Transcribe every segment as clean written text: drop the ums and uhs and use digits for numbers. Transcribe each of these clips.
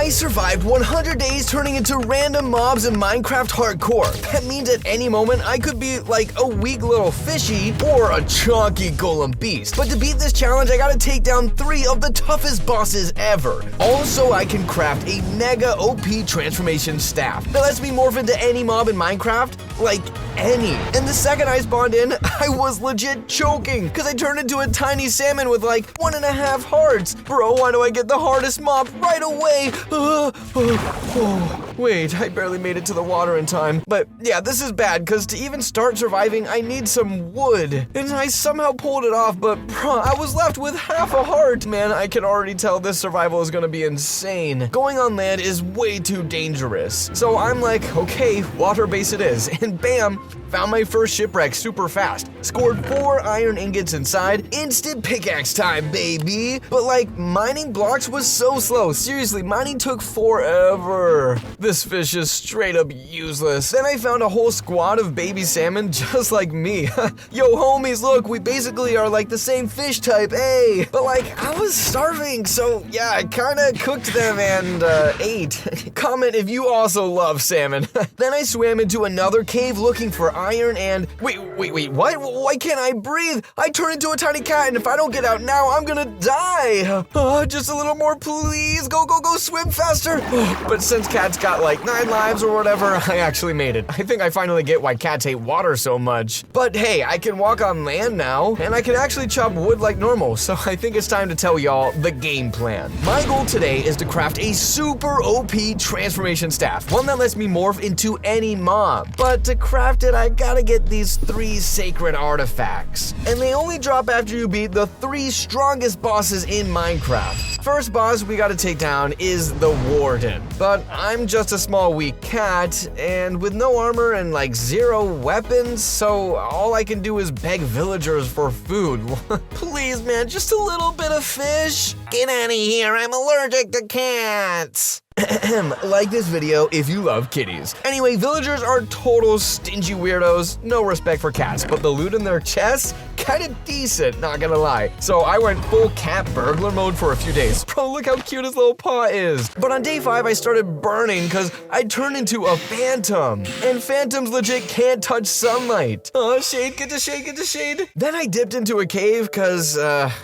I survived 100 days turning into random mobs in Minecraft Hardcore. That means at any moment I could be like a weak little fishy or a chunky golem beast. But to beat this challenge, I gotta take down 3 of the toughest bosses ever. Also, I can craft a mega OP transformation staff that lets me morph into any mob in Minecraft, like any. And the second I spawned in, I was legit choking because I turned into a tiny salmon with like 1.5 hearts. Bro, why do I get the hardest mob right away? Wait, I barely made it to the water in time. But yeah, this is bad because to even start surviving, I need some wood. And I somehow pulled it off, but I was left with half a heart. Man, I can already tell this survival is gonna be insane. Going on land is way too dangerous. So I'm like, okay, water base it is. And bam, found my first shipwreck super fast. Scored 4 iron ingots inside. Instant pickaxe time, baby. But like, mining blocks was so slow. Seriously, mining took forever. This fish is straight up useless. Then I found a whole squad of baby salmon just like me. Yo, homies, look, we basically are like the same fish type, hey. But like, I was starving, so yeah, I kinda cooked them and ate. Comment if you also love salmon. Then I swam into another cave looking for iron and wait, what? Why can't I breathe? I turned into a tiny cat, and if I don't get out now, I'm gonna die. Just a little more, please. Go, swim faster. But since cats got like 9 lives or whatever, I actually made it. I think I finally get why cats hate water so much. But hey, I can walk on land now, and I can actually chop wood like normal, so I think it's time to tell y'all the game plan. My goal today is to craft a super OP transformation staff, one that lets me morph into any mob. But to craft it, I gotta get these 3 sacred artifacts. And they only drop after you beat the 3 strongest bosses in Minecraft. First boss we gotta take down is the Warden. But I'm just a small weak cat, and with no armor and like 0 weapons, so all I can do is beg villagers for food. Please, man, just a little bit of fish. Get out of here, I'm allergic to cats. Like this video if you love kitties. Anyway, villagers are total stingy weirdos, no respect for cats, but the loot in their chests, kinda decent, not gonna lie. So I went full cat burglar mode for a few days. Bro, look how cute his little paw is. But on day 5, I started burning because I turned into a phantom. And phantoms legit can't touch sunlight. Oh, shade, get the shade, get the shade. Then I dipped into a cave because,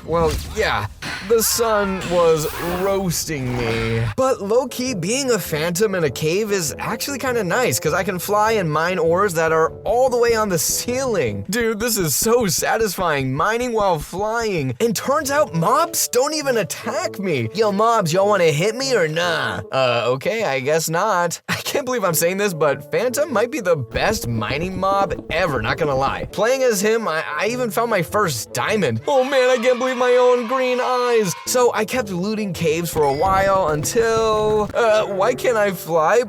well, yeah, the sun was roasting me. But low-key, being a phantom in a cave is actually kind of nice because I can fly and mine ores that are all the way on the ceiling. Dude, this is so satisfying, mining while flying. And turns out mobs don't even attack me. Yo, mobs, y'all want to hit me or nah? Okay, I guess not. I can't believe I'm saying this, but Phantom might be the best mining mob ever, not gonna lie. Playing as him, I even found my first diamond. Oh man, I can't believe my own green eyes. So I kept looting caves for a while until... why can't I fly?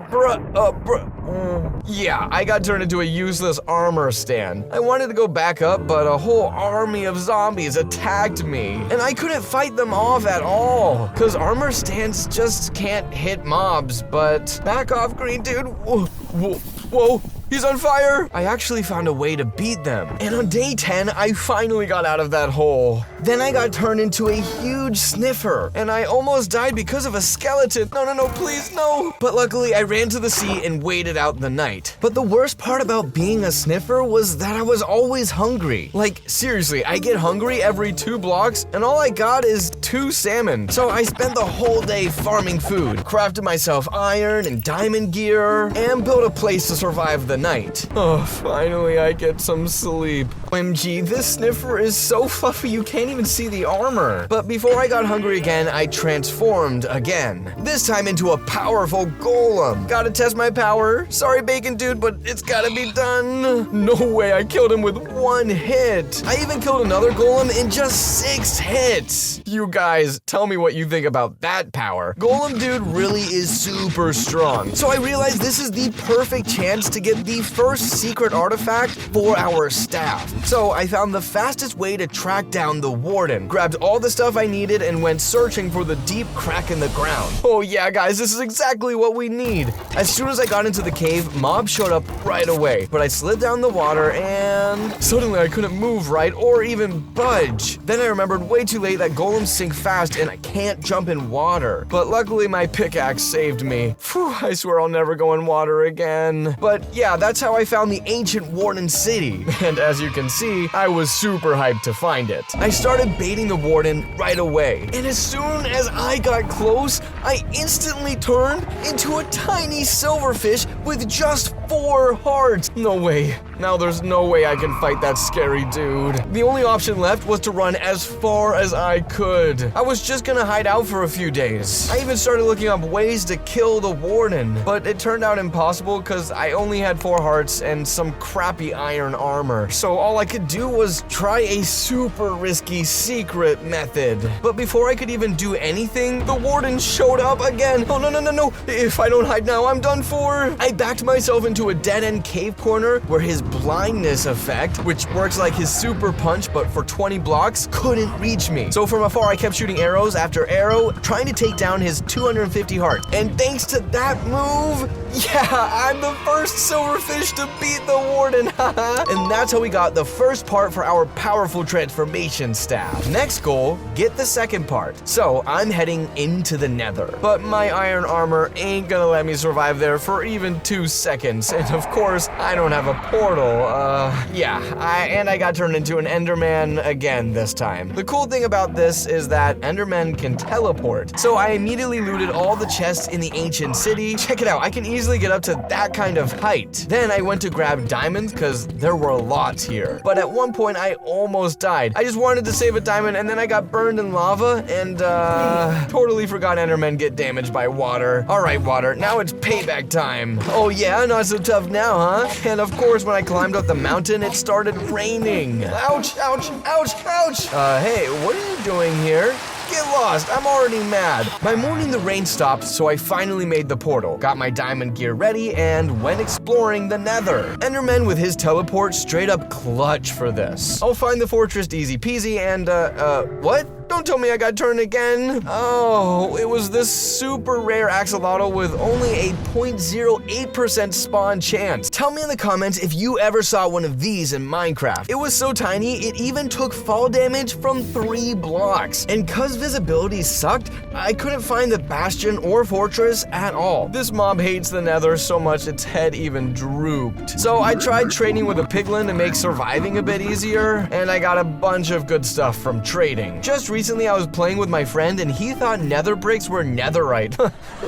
Yeah, I got turned into a useless armor stand. I wanted to go back up, but a whole army of zombies attacked me, and I couldn't fight them off at all, because armor stands just can't hit mobs, but back off, green dude. Whoa. He's on fire! I actually found a way to beat them. And on day 10, I finally got out of that hole. Then I got turned into a huge sniffer, and I almost died because of a skeleton. No, please, no! But luckily, I ran to the sea and waited out the night. But the worst part about being a sniffer was that I was always hungry. Like, seriously, I get hungry every 2 blocks, and all I got is 2 salmon. So I spent the whole day farming food, crafted myself iron and diamond gear, and built a place to survive the night. Oh, finally I get some sleep. OMG, this sniffer is so fluffy you can't even see the armor. But before I got hungry again, I transformed again. This time into a powerful golem. Gotta test my power. Sorry, bacon dude, but it's gotta be done. No way, I killed him with 1 hit. I even killed another golem in just 6 hits. You guys, tell me what you think about that power. Golem dude really is super strong. So I realized this is the perfect chance to get the first secret artifact for our staff. So I found the fastest way to track down the warden, grabbed all the stuff I needed, and went searching for the deep crack in the ground. Oh yeah, guys, this is exactly what we need. As soon as I got into the cave, mobs showed up right away, but I slid down the water and suddenly I couldn't move right or even budge. Then I remembered way too late that golems sink fast and I can't jump in water. But luckily my pickaxe saved me. Phew, I swear I'll never go in water again. But yeah, that's how I found the ancient Warden city. And as you can see, I was super hyped to find it. I started baiting the warden right away. And as soon as I got close, I instantly turned into a tiny silverfish with just 4 hearts. No way. Now there's no way I can fight that scary dude. The only option left was to run as far as I could. I was just gonna hide out for a few days. I even started looking up ways to kill the warden, but it turned out impossible because I only had 4 hearts and some crappy iron armor. So all I could do was try a super risky secret method. But before I could even do anything, the warden showed up again. Oh no. If I don't hide now, I'm done for. I backed myself into a dead-end cave corner where his blindness effect, which works like his super punch but for 20 blocks, couldn't reach me. So from afar I kept shooting arrows after arrow, trying to take down his 250 heart. And thanks to that move, yeah, I'm the first silverfish to beat the warden, And that's how we got the first part for our powerful transformation staff. Next goal, get the second part. So I'm heading into the nether, but my iron armor ain't gonna let me survive there for even 2 seconds. And of course, I don't have a portal. I got turned into an enderman again this time. The cool thing about this is that endermen can teleport. So I immediately looted all the chests in the ancient city. Check it out, I can easily get up to that kind of height. Then I went to grab diamonds because there were lots here. But at one point I almost died. I just wanted to save a diamond and then I got burned in lava and totally forgot endermen get damaged by water. All right, water, now it's payback time. Oh yeah, not so tough now, huh? And of course, when I climbed up the mountain, it started raining. Ouch, ouch, ouch, ouch. Hey, what are you doing here? Get lost, I'm already mad. By morning, the rain stopped, so I finally made the portal, got my diamond gear ready, and went exploring the nether. Enderman with his teleport straight up clutch for this. I'll find the fortress easy peasy and, what? Don't tell me I got turned again. Oh, it was this super rare axolotl with only a 0.08% spawn chance. Tell me in the comments if you ever saw one of these in Minecraft. It was so tiny, it even took fall damage from 3 blocks. And cause visibility sucked, I couldn't find the bastion or fortress at all. This mob hates the nether so much its head even drooped. So I tried trading with a piglin to make surviving a bit easier, and I got a bunch of good stuff from trading. Just recently I was playing with my friend and he thought nether bricks were netherite.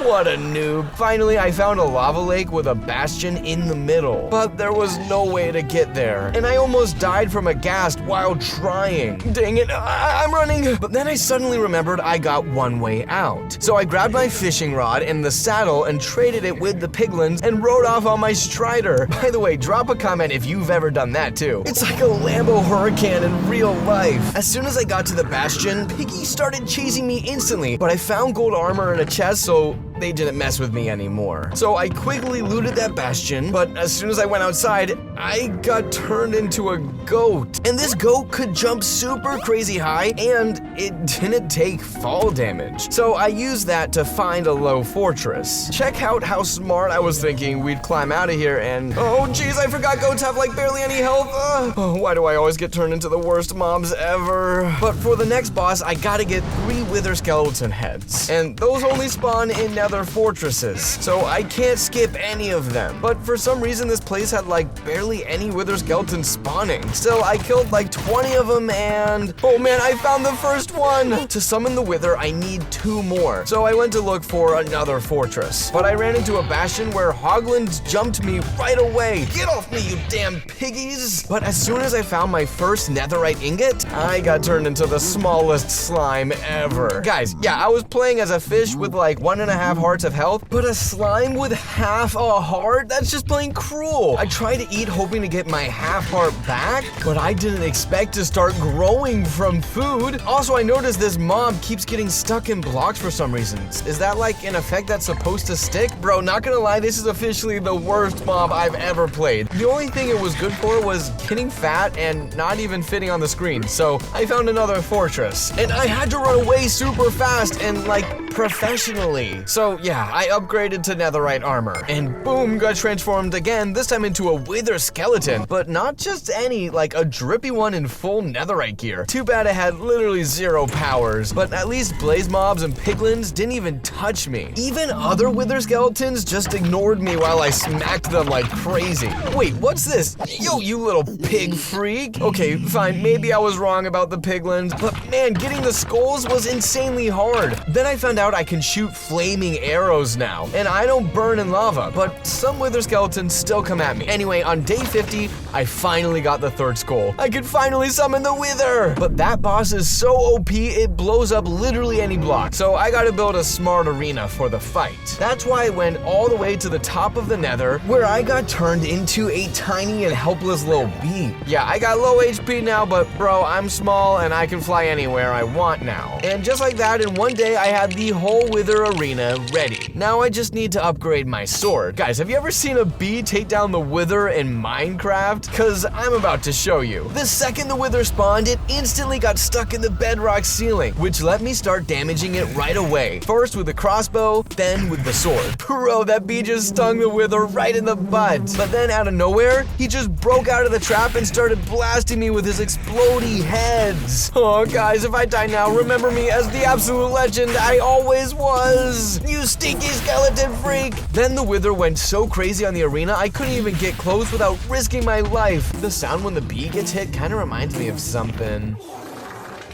What a noob. Finally, I found a lava lake with a bastion in the middle, but there was no way to get there. And I almost died from a ghast while trying. Dang it, I'm running. But then I suddenly remembered I got one way out. So I grabbed my fishing rod and the saddle and traded it with the piglins and rode off on my strider. By the way, drop a comment if you've ever done that too. It's like a Lambo Hurricane in real life. As soon as I got to the bastion, Piggy started chasing me instantly, but I found gold armor in a chest, so they didn't mess with me anymore. So I quickly looted that bastion, but as soon as I went outside, I got turned into a goat. And this goat could jump super crazy high, and it didn't take fall damage. So I used that to find a low fortress. Check out how smart I was thinking we'd climb out of here and... Oh geez, I forgot goats have like barely any health. Why do I always get turned into the worst mobs ever? But for the next boss, I gotta get 3 wither skeleton heads. And those only spawn in nether fortresses, so I can't skip any of them. But for some reason, this place had like barely any wither skeletons spawning. Still, I killed like 20 of them and... Oh man, I found the first one! To summon the wither, I need 2 more. So I went to look for another fortress. But I ran into a bastion where hoglins jumped me right away. Get off me, you damn piggies! But as soon as I found my first netherite ingot, I got turned into the smallest slime ever. Guys, yeah, I was playing as a fish with like 1.5 hearts of health, but a slime with half a heart? That's just plain cruel. I tried to eat hoping to get my half heart back, but I didn't expect expect to start growing from food. Also, I noticed this mob keeps getting stuck in blocks for some reasons. Is that like an effect that's supposed to stick? Bro, not gonna lie, this is officially the worst mob I've ever played. The only thing it was good for was getting fat and not even fitting on the screen. So I found another fortress and I had to run away super fast and like professionally. So yeah, I upgraded to netherite armor and boom, got transformed again, this time into a wither skeleton, but not just any, like a drippy one in full netherite gear. Too bad I had literally 0 powers, but at least blaze mobs and piglins didn't even touch me. Even other wither skeletons just ignored me while I smacked them like crazy. Wait, what's this? Yo, you little pig freak. Okay, fine, maybe I was wrong about the piglins, but man, getting the skulls was insanely hard. Then I found out I can shoot flaming arrows now, and I don't burn in lava, but some wither skeletons still come at me. Anyway, on day 50, I finally got the 3rd skull. I could finally summon the wither! But that boss is so OP, it blows up literally any block, so I gotta build a smart arena for the fight. That's why I went all the way to the top of the nether, where I got turned into a tiny and helpless little bee. Yeah, I got low HP now, but bro, I'm small and I can fly anywhere I want now. And just like that, in one day, I had the whole wither arena ready. Now I just need to upgrade my sword. Guys, have you ever seen a bee take down the wither in Minecraft? Cause I'm about to show you. The second the wither spawned, it instantly got stuck in the bedrock ceiling, which let me start damaging it right away. First with the crossbow, then with the sword. Bro, that bee just stung the wither right in the butt. But then out of nowhere, he just broke out of the trap and started blasting me with his explodey heads. Oh guys, if I die now, remember me as the absolute legend I always was. You stinky skeleton freak. Then the wither went so crazy on the arena, I couldn't even get close without risking my life. The sound when the bee gets hit kind of reminds me of something.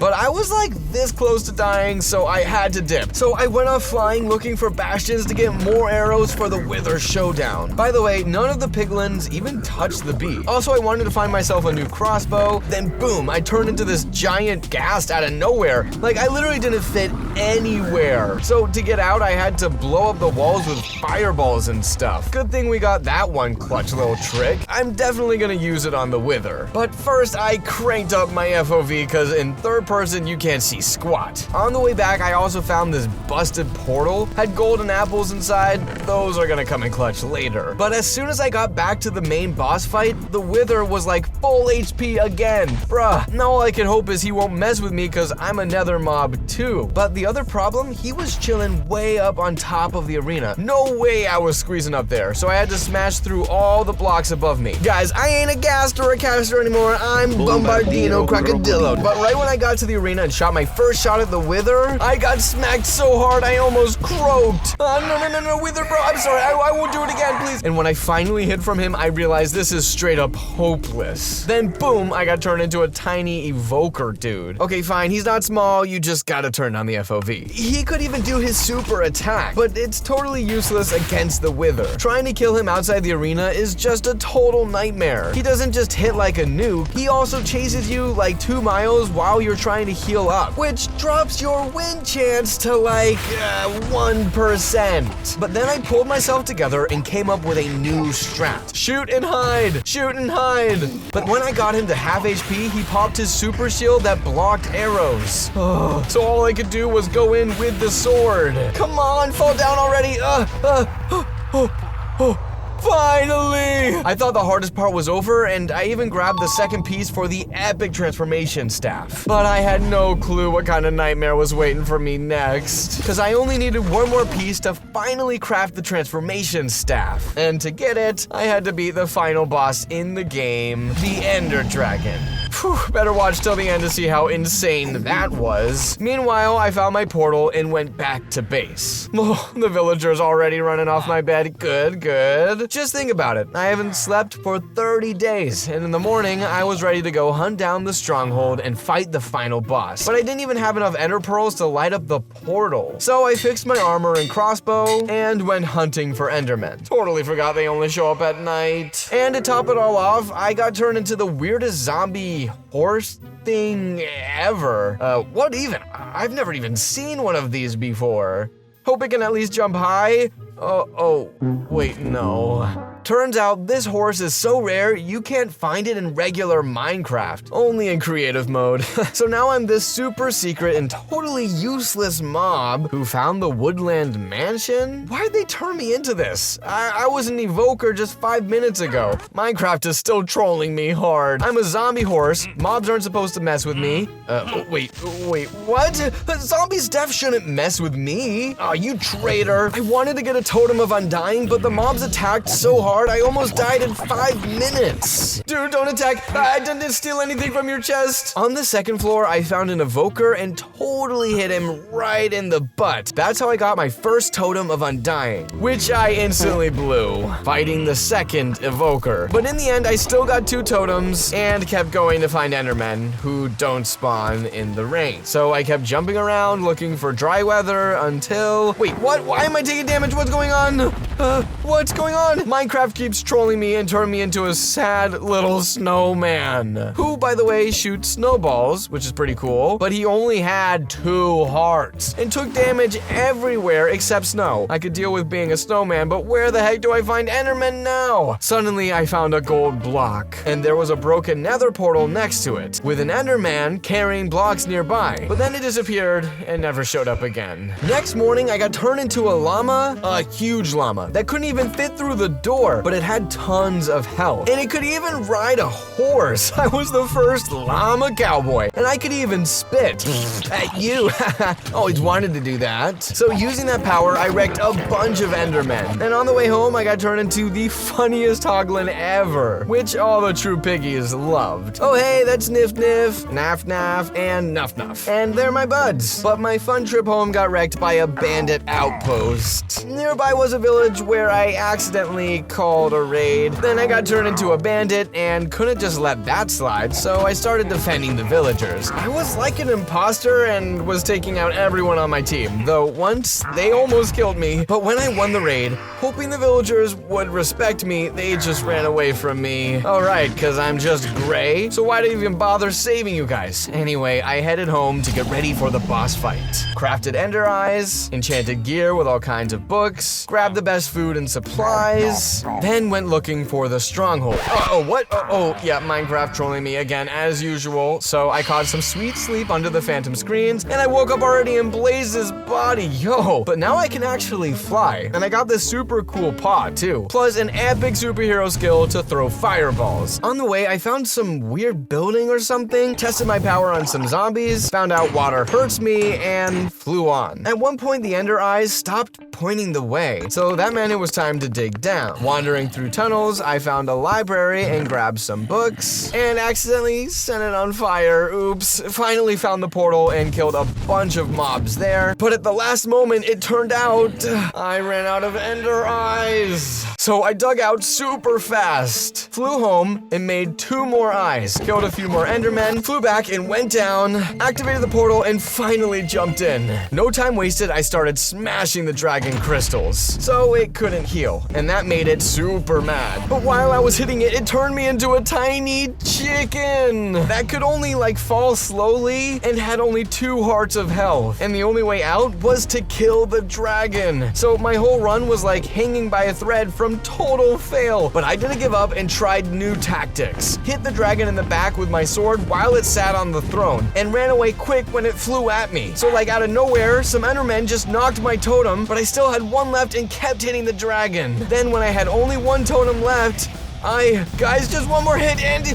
But I was like this close to dying, so I had to dip. So I went off flying looking for bastions to get more arrows for the wither showdown. By the way, none of the piglins even touched the bee. Also, I wanted to find myself a new crossbow. Then boom, I turned into this giant ghast out of nowhere. Like I literally didn't fit anywhere. So to get out, I had to blow up the walls with fireballs and stuff. Good thing we got that one clutch little trick. I'm definitely gonna use it on the wither. But first, I cranked up my FOV because in third person, you can't see squat. On the way back, I also found this busted portal. Had golden apples inside. Those are gonna come in clutch later. But as soon as I got back to the main boss fight, the wither was like full HP again. Bruh, now all I can hope is he won't mess with me because I'm a nether mob too. But the other problem, he was chilling way up on top of the arena. No way I was squeezing up there, so I had to smash through all the blocks above me. Guys, I ain't a ghast or a caster anymore. I'm Bombardino Crocodillo. But right when I got to the arena and shot my first shot at the wither, I got smacked so hard I almost croaked. No, wither bro, I'm sorry, I won't do it again, please. And when I finally hid from him, I realized this is straight up hopeless. Then boom, I got turned into a tiny evoker dude. Okay, fine, he's not small, you just gotta turn on the FOV. He could even do his super attack, but it's totally useless against the wither. Trying to kill him outside the arena is just a total nightmare. He doesn't just hit like a nuke, he also chases you like 2 miles while you're trying to heal up, which drops your win chance to like 1%. But then I pulled myself together and came up with a new strat. Shoot and hide, shoot and hide. But when I got him to half HP, he popped his super shield that blocked arrows. So all I could do was go in with the sword. Come on, fall down already. Finally! I thought the hardest part was over, and I even grabbed the second piece for the epic transformation staff. But I had no clue what kind of nightmare was waiting for me next. Because I only needed one more piece to finally craft the transformation staff. And to get it, I had to beat the final boss in the game, the Ender Dragon. Whew, better watch till the end to see how insane that was. Meanwhile, I found my portal and went back to base. Oh, the villager's already running off my bed. Good. Just think about it. I haven't slept for 30 days, and in the morning, I was ready to go hunt down the stronghold and fight the final boss. But I didn't even have enough ender pearls to light up the portal. So I fixed my armor and crossbow and went hunting for endermen. Totally forgot they only show up at night. And to top it all off, I got turned into the weirdest zombie horse thing ever. What even? I've never even seen one of these before. Hope it can at least jump high. Oh, wait, no. Turns out this horse is so rare you can't find it in regular Minecraft, only in creative mode. So now I'm this super secret and totally useless mob who found the woodland mansion? Why'd they turn me into this? I was an evoker just 5 minutes ago. Minecraft is still trolling me hard. I'm a zombie horse. Mobs aren't supposed to mess with me. Wait, what? Zombies def shouldn't mess with me. Oh, you traitor. I wanted to get a totem of undying, but the mobs attacked so hard I almost died in 5 minutes. Dude, don't attack. I didn't steal anything from your chest. On the second floor, I found an evoker and totally hit him right in the butt. That's how I got my first totem of undying, which I instantly blew, fighting the second evoker. But in the end, I still got 2 totems and kept going to find endermen who don't spawn in the rain. So I kept jumping around looking for dry weather until... Wait, what? Why am I taking damage? What's going on? What's going on? Minecraft keeps trolling me and turning me into a sad little snowman, who, by the way, shoots snowballs, which is pretty cool, but he only had 2 hearts and took damage everywhere except snow. I could deal with being a snowman, but where the heck do I find endermen now? Suddenly, I found a gold block, and there was a broken nether portal next to it, with an enderman carrying blocks nearby, but then it disappeared and never showed up again. Next morning, I got turned into a llama, a huge llama, that couldn't even fit through the door, but it had tons of health, and it could even ride a horse. I was the first llama cowboy, and I could even spit at you. Always wanted to do that. So using that power, I wrecked a bunch of endermen, and on the way home, I got turned into the funniest hoglin ever, which all the true piggies loved. Oh hey, that's Nif Nif, Naf Naf, and Nuff Nuff, and they're my buds. But my fun trip home got wrecked by a bandit outpost. Nearby was a village where I accidentally called a raid. Then I got turned into a bandit and couldn't just let that slide, so I started defending the villagers. I was like an imposter and was taking out everyone on my team, though once they almost killed me. But when I won the raid, hoping the villagers would respect me, they just ran away from me. Alright, cause I'm just gray, so why do you even bother saving you guys? Anyway, I headed home to get ready for the boss fight. Crafted ender eyes, enchanted gear with all kinds of books, grabbed the best food and supplies, then went looking for the stronghold. What? Oh, yeah, Minecraft trolling me again as usual. So I caught some sweet sleep under the phantom screens, and I woke up already in Blaze's body, yo. But now I can actually fly, and I got this super cool paw too, plus an epic superhero skill to throw fireballs. On the way, I found some weird building or something, tested my power on some zombies, found out water hurts me, and flew on. At one point, the ender eyes stopped pointing the way, so that meant it was time to dig down. Wandering through tunnels, I found a library and grabbed some books, and accidentally set it on fire. Oops. Finally found the portal and killed a bunch of mobs there, but at the last moment, it turned out I ran out of ender eyes. So I dug out super fast, flew home, and made 2 more eyes, killed a few more endermen, flew back and went down, activated the portal, and finally jumped in. No time wasted, I started smashing the dragon crystals, so it couldn't heal, and that made it super mad. But while I was hitting it, it turned me into a tiny chicken that could only fall slowly and had only 2 hearts of health, and the only way out was to kill the dragon. So my whole run was like hanging by a thread from total fail, but I didn't give up and tried new tactics. Hit the dragon in the back with my sword while it sat on the throne, and ran away quick when it flew at me. So out of nowhere, some endermen just knocked my totem, but I still had 1 left and kept hitting the dragon. Then when I had only 1 totem left, guys, just 1 more hit and,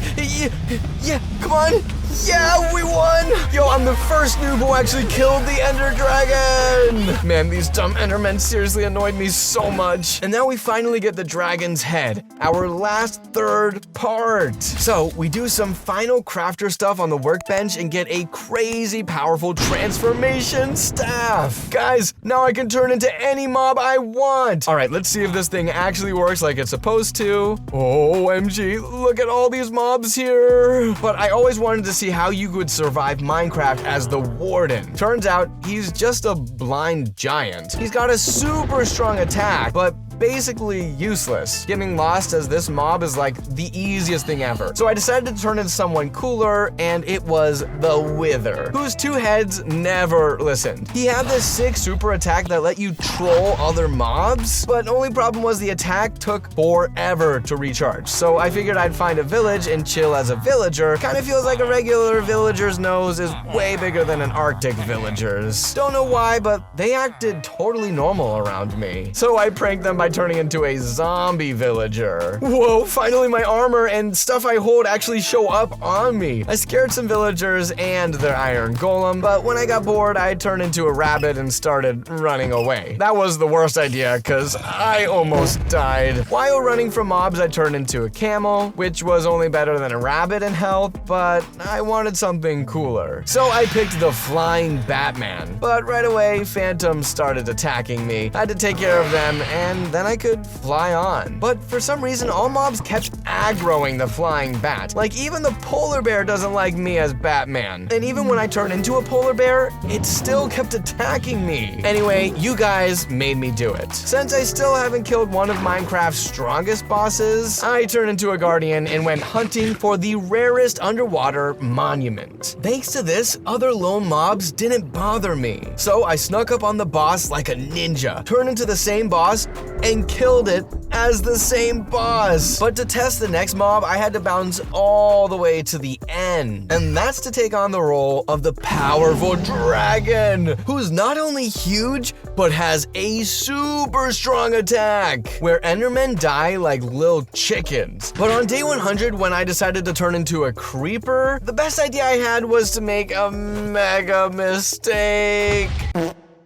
yeah, come on. Yeah, we won! Yo, I'm the first noob who actually killed the Ender Dragon! Man, these dumb Endermen seriously annoyed me so much. And now we finally get the dragon's head, our last 3rd part. So, we do some final crafter stuff on the workbench and get a crazy powerful transformation staff. Guys, now I can turn into any mob I want. All right, let's see if this thing actually works like it's supposed to. OMG, look at all these mobs here. But I always wanted to see how you could survive Minecraft as the Warden. Turns out he's just a blind giant. He's got a super strong attack, but basically useless. Getting lost as this mob is like the easiest thing ever. So I decided to turn into someone cooler, and it was the Wither, whose 2 heads never listened. He had this sick super attack that let you troll other mobs, but only problem was the attack took forever to recharge. So I figured I'd find a village and chill as a villager. Kind of feels like a regular villager's nose is way bigger than an Arctic villager's. Don't know why, but they acted totally normal around me. So I pranked them by turning into a zombie villager. Whoa, finally my armor and stuff I hold actually show up on me. I scared some villagers and their iron golem, but when I got bored, I turned into a rabbit and started running away. That was the worst idea, because I almost died. While running from mobs, I turned into a camel, which was only better than a rabbit in health, but I wanted something cooler. So I picked the flying Batman. But right away, phantoms started attacking me. I had to take care of them, and then I could fly on. But for some reason, all mobs kept aggroing the flying bat. Like, even the polar bear doesn't like me as Batman. And even when I turned into a polar bear, it still kept attacking me. Anyway, you guys made me do it. Since I still haven't killed one of Minecraft's strongest bosses, I turned into a guardian and went hunting for the rarest underwater monument. Thanks to this, other lone mobs didn't bother me. So I snuck up on the boss like a ninja, turned into the same boss, and killed it as the same boss. But to test the next mob, I had to bounce all the way to the end. And that's to take on the role of the powerful dragon, who's not only huge, but has a super strong attack, where endermen die like little chickens. But on day 100, when I decided to turn into a creeper, the best idea I had was to make a mega mistake.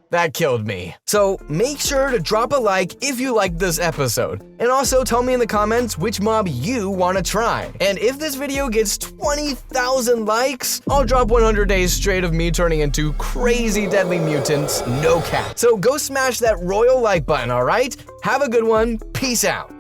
That killed me. So make sure to drop a like if you liked this episode. And also tell me in the comments which mob you want to try. And if this video gets 20,000 likes, I'll drop 100 days straight of me turning into crazy deadly mutants, no cap. So go smash that royal like button, alright? Have a good one. Peace out.